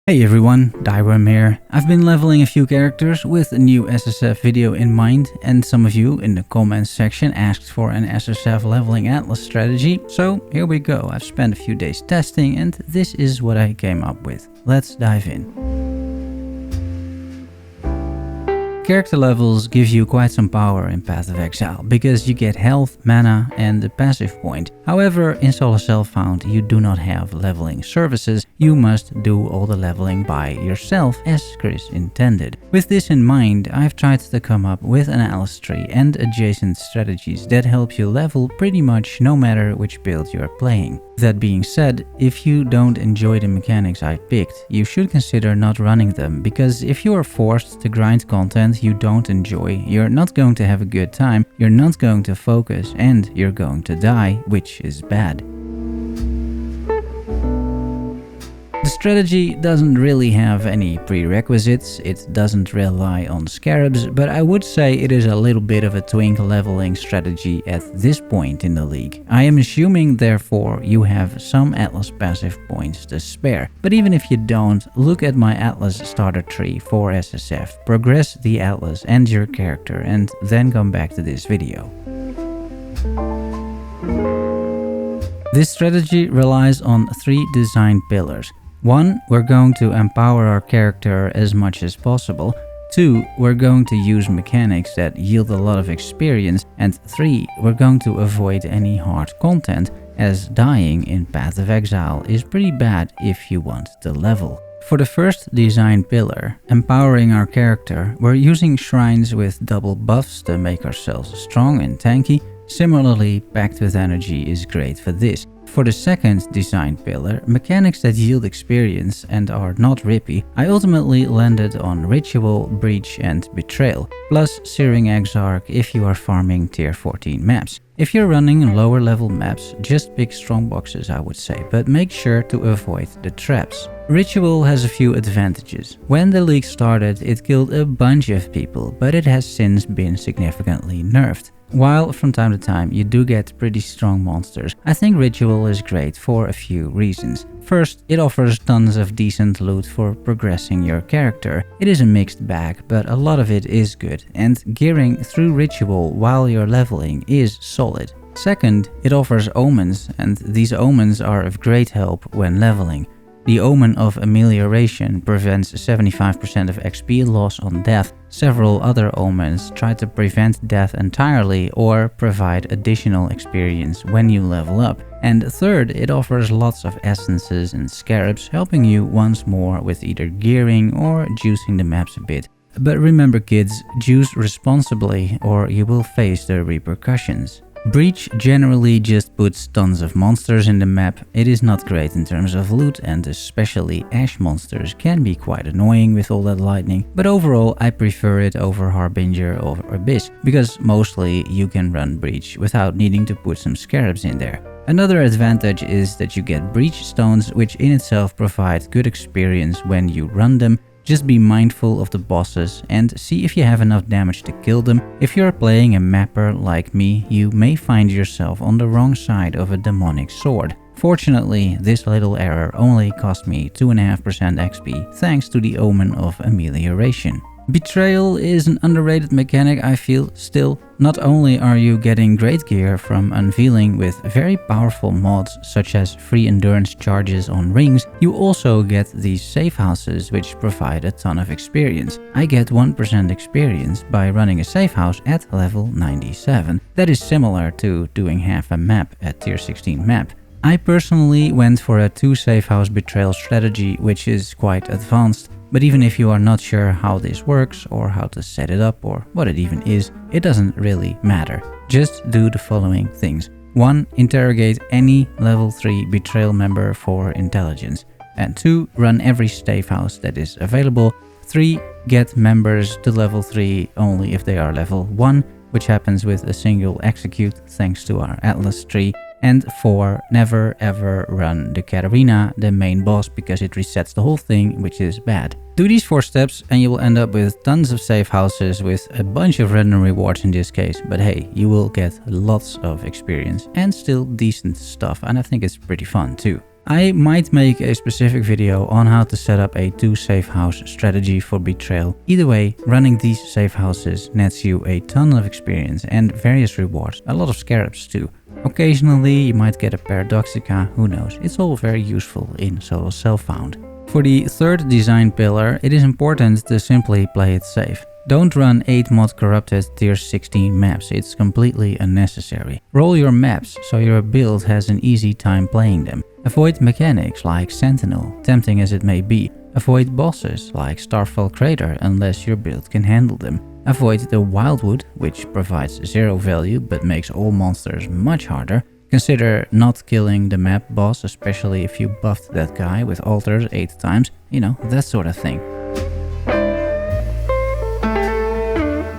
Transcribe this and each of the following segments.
Hey everyone, Thyworm here. I've been leveling a few characters with a new SSF video in mind, and some of you in the comments section asked for an SSF leveling atlas strategy, so here we go. I've spent a few days testing and this is what I came up with. Let's dive in. Character levels give you quite some power in Path of Exile, because you get health, mana and a passive point. However, in Solo Self-Found you do not have leveling services, you must do all the leveling by yourself as Chris intended. With this in mind, I've tried to come up with an atlas tree and adjacent strategies that help you level pretty much no matter which build you're playing. That being said, if you don't enjoy the mechanics I picked, you should consider not running them, because if you are forced to grind content you don't enjoy, you're not going to have a good time, you're not going to focus, and you're going to die, which is bad. The strategy doesn't really have any prerequisites, it doesn't rely on scarabs, but I would say it is a little bit of a twink leveling strategy at this point in the league. I am assuming therefore you have some atlas passive points to spare, but even if you don't, look at my atlas starter tree for SSF, progress the atlas and your character, and then come back to this video. This strategy relies on 3 design pillars. 1. We're going to empower our character as much as possible. 2. We're going to use mechanics that yield a lot of experience. And 3. We're going to avoid any hard content, as dying in Path of Exile is pretty bad if you want to level. For the first design pillar, empowering our character, we're using shrines with double buffs to make ourselves strong and tanky. Similarly, Packed with Energy is great for this. For the second design pillar, mechanics that yield experience and are not rippy, I ultimately landed on Ritual, Breach and Betrayal, plus Searing Exarch if you are farming tier 14 maps. If you're running lower level maps, just pick strong boxes I would say, but make sure to avoid the traps. Ritual has a few advantages. When the league started, it killed a bunch of people, but it has since been significantly nerfed. While from time to time you do get pretty strong monsters, I think Ritual is great for a few reasons. First, it offers tons of decent loot for progressing your character. It is a mixed bag, but a lot of it is good, and gearing through Ritual while you're leveling is solid. Second, it offers omens, and these omens are of great help when leveling. The Omen of Amelioration prevents 75% of XP loss on death. Several other omens try to prevent death entirely or provide additional experience when you level up. And third, it offers lots of essences and scarabs, helping you once more with either gearing or juicing the maps a bit. But remember kids, juice responsibly or you will face the repercussions. Breach generally just puts tons of monsters in the map. It is not great in terms of loot, and especially ash monsters can be quite annoying with all that lightning, but overall I prefer it over Harbinger or Abyss, because mostly you can run Breach without needing to put some scarabs in there. Another advantage is that you get Breach stones, which in itself provide good experience when you run them. Just be mindful of the bosses and see if you have enough damage to kill them. If you're playing a mapper like me, you may find yourself on the wrong side of a demonic sword. Fortunately, this little error only cost me 2.5% XP thanks to the Omen of Amelioration. Betrayal is an underrated mechanic I feel still. Not only are you getting great gear from unveiling with very powerful mods such as free endurance charges on rings, you also get these safe houses which provide a ton of experience. I get 1% experience by running a safe house at level 97. That is similar to doing half a map at tier 16 map. I personally went for a 2 safe house betrayal strategy, which is quite advanced. But even if you are not sure how this works or how to set it up or what it even is, it doesn't really matter. Just do the following things. 1. Interrogate any level 3 betrayal member for intelligence. And 2. Run every safe house that is available. 3. Get members to level 3 only if they are level 1, which happens with a single execute thanks to our atlas tree. And 4. Never ever run the Katarina, the main boss, because it resets the whole thing, which is bad. Do these 4 steps and you will end up with tons of safe houses with a bunch of random rewards in this case, but hey, you will get lots of experience and still decent stuff, and I think it's pretty fun too. I might make a specific video on how to set up a 2 safe house strategy for Betrayal. Either way, running these safe houses nets you a ton of experience and various rewards, a lot of scarabs too. Occasionally you might get a Paradoxica, who knows, it's all very useful in solo self-found. For the third design pillar, it is important to simply play it safe. Don't run 8 mod corrupted tier 16 maps, it's completely unnecessary. Roll your maps so your build has an easy time playing them. Avoid mechanics like Sentinel, tempting as it may be. Avoid bosses like Starfall Crater unless your build can handle them. Avoid the Wildwood, which provides 0 value but makes all monsters much harder. Consider not killing the map boss, especially if you buffed that guy with altars 8 times, you know, that sort of thing.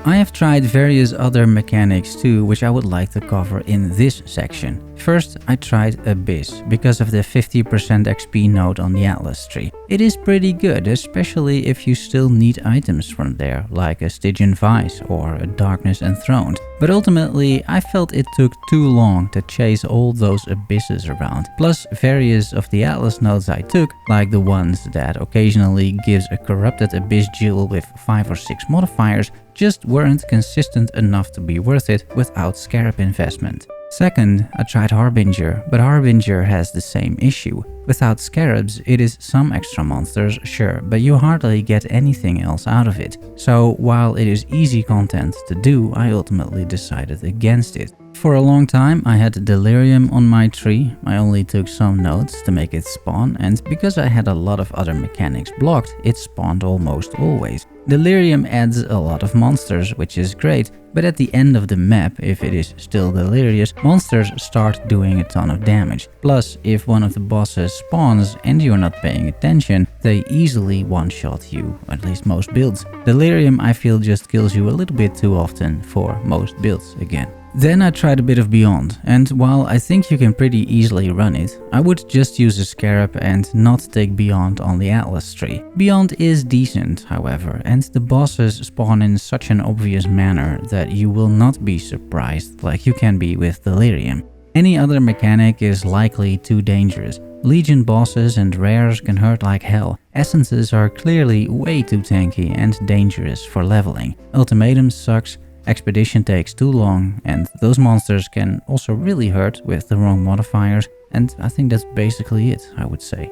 I have tried various other mechanics too, which I would like to cover in this section. First, I tried Abyss, because of the 50% XP node on the Atlas tree. It is pretty good, especially if you still need items from there, like a Stygian Vice or a Darkness Enthroned. But ultimately, I felt it took too long to chase all those abysses around. Plus, various of the Atlas nodes I took, like the ones that occasionally gives a corrupted Abyss jewel with 5 or 6 modifiers, just weren't consistent enough to be worth it without Scarab investment. Second, I tried Harbinger, but Harbinger has the same issue. Without Scarabs, it is some extra monsters, sure, but you hardly get anything else out of it. So while it is easy content to do, I ultimately decided against it. For a long time I had Delirium on my tree. I only took some nodes to make it spawn, and because I had a lot of other mechanics blocked, it spawned almost always. Delirium adds a lot of monsters, which is great, but at the end of the map, if it is still delirious, monsters start doing a ton of damage. Plus, if one of the bosses spawns and you're not paying attention, they easily one-shot you, at least most builds. Delirium I feel just kills you a little bit too often for most builds again. Then I tried a bit of Beyond, and while I think you can pretty easily run it, I would just use a Scarab and not take Beyond on the Atlas tree. Beyond is decent, however, and the bosses spawn in such an obvious manner that you will not be surprised like you can be with Delirium. Any other mechanic is likely too dangerous. Legion bosses and rares can hurt like hell. Essences are clearly way too tanky and dangerous for leveling. Ultimatum sucks. Expedition takes too long, and those monsters can also really hurt with the wrong modifiers, and I think that's basically it, I would say.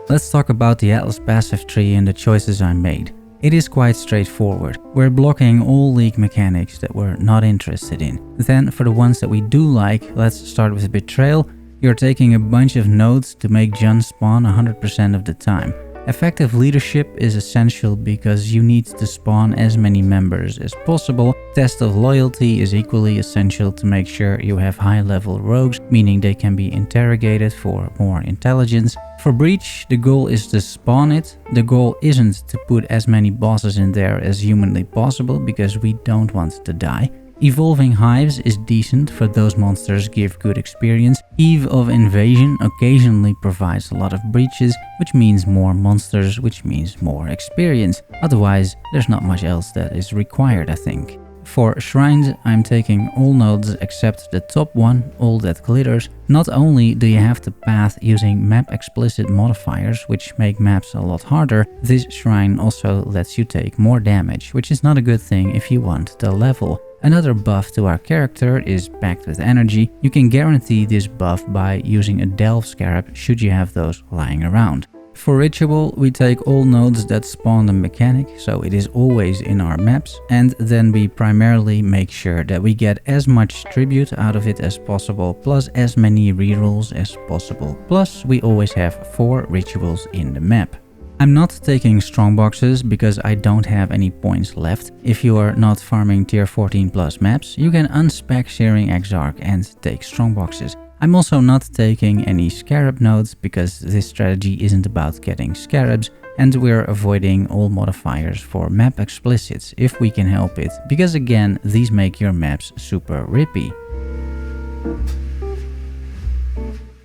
Let's talk about the Atlas passive tree and the choices I made. It is quite straightforward. We're blocking all League mechanics that we're not interested in. Then for the ones that we do like, let's start with Betrayal. You're taking a bunch of nodes to make Jun spawn 100% of the time. Effective leadership is essential because you need to spawn as many members as possible. Test of loyalty is equally essential to make sure you have high-level rogues, meaning they can be interrogated for more intelligence. For Breach, the goal is to spawn it. The goal isn't to put as many bosses in there as humanly possible because we don't want to die. Evolving Hives is decent for those monsters give good experience. Eve of Invasion occasionally provides a lot of breaches, which means more monsters, which means more experience. Otherwise, there's not much else that is required, I think. For Shrines, I'm taking all nodes except the top one, all that glitters. Not only do you have to path using map explicit modifiers, which make maps a lot harder, this shrine also lets you take more damage, which is not a good thing if you want the level. Another buff to our character is Packed with Energy. You can guarantee this buff by using a Delve Scarab should you have those lying around. For Ritual, we take all nodes that spawn a mechanic, so it is always in our maps, and then we primarily make sure that we get as much tribute out of it as possible, plus as many rerolls as possible. Plus, we always have 4 rituals in the map. I'm not taking strongboxes because I don't have any points left. If you are not farming tier 14 plus maps, you can unspec Searing Exarch and take strongboxes. I'm also not taking any Scarab nodes because this strategy isn't about getting Scarabs, and we're avoiding all modifiers for map explicits if we can help it, because again, these make your maps super rippy.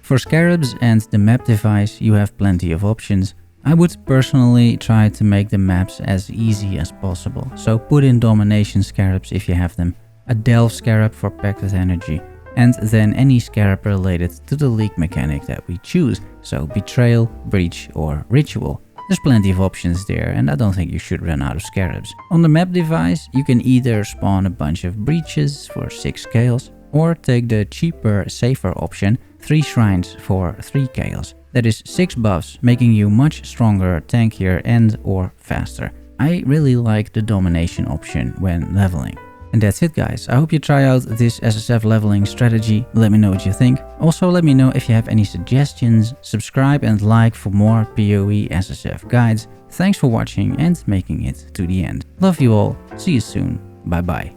For Scarabs and the map device, you have plenty of options. I would personally try to make the maps as easy as possible, so put in Domination Scarabs if you have them, a Delve Scarab for Packed with Energy, and then any scarab related to the league mechanic that we choose, so Betrayal, Breach or Ritual. There's plenty of options there, and I don't think you should run out of scarabs. On the map device, you can either spawn a bunch of breaches for 6 scales, or take the cheaper, safer option, 3 shrines for 3 chaos. That is 6 buffs, making you much stronger, tankier and or faster. I really like the domination option when leveling. And that's it guys, I hope you try out this SSF leveling strategy, let me know what you think. Also let me know if you have any suggestions, subscribe and like for more PoE SSF guides. Thanks for watching and making it to the end. Love you all, see you soon, bye bye.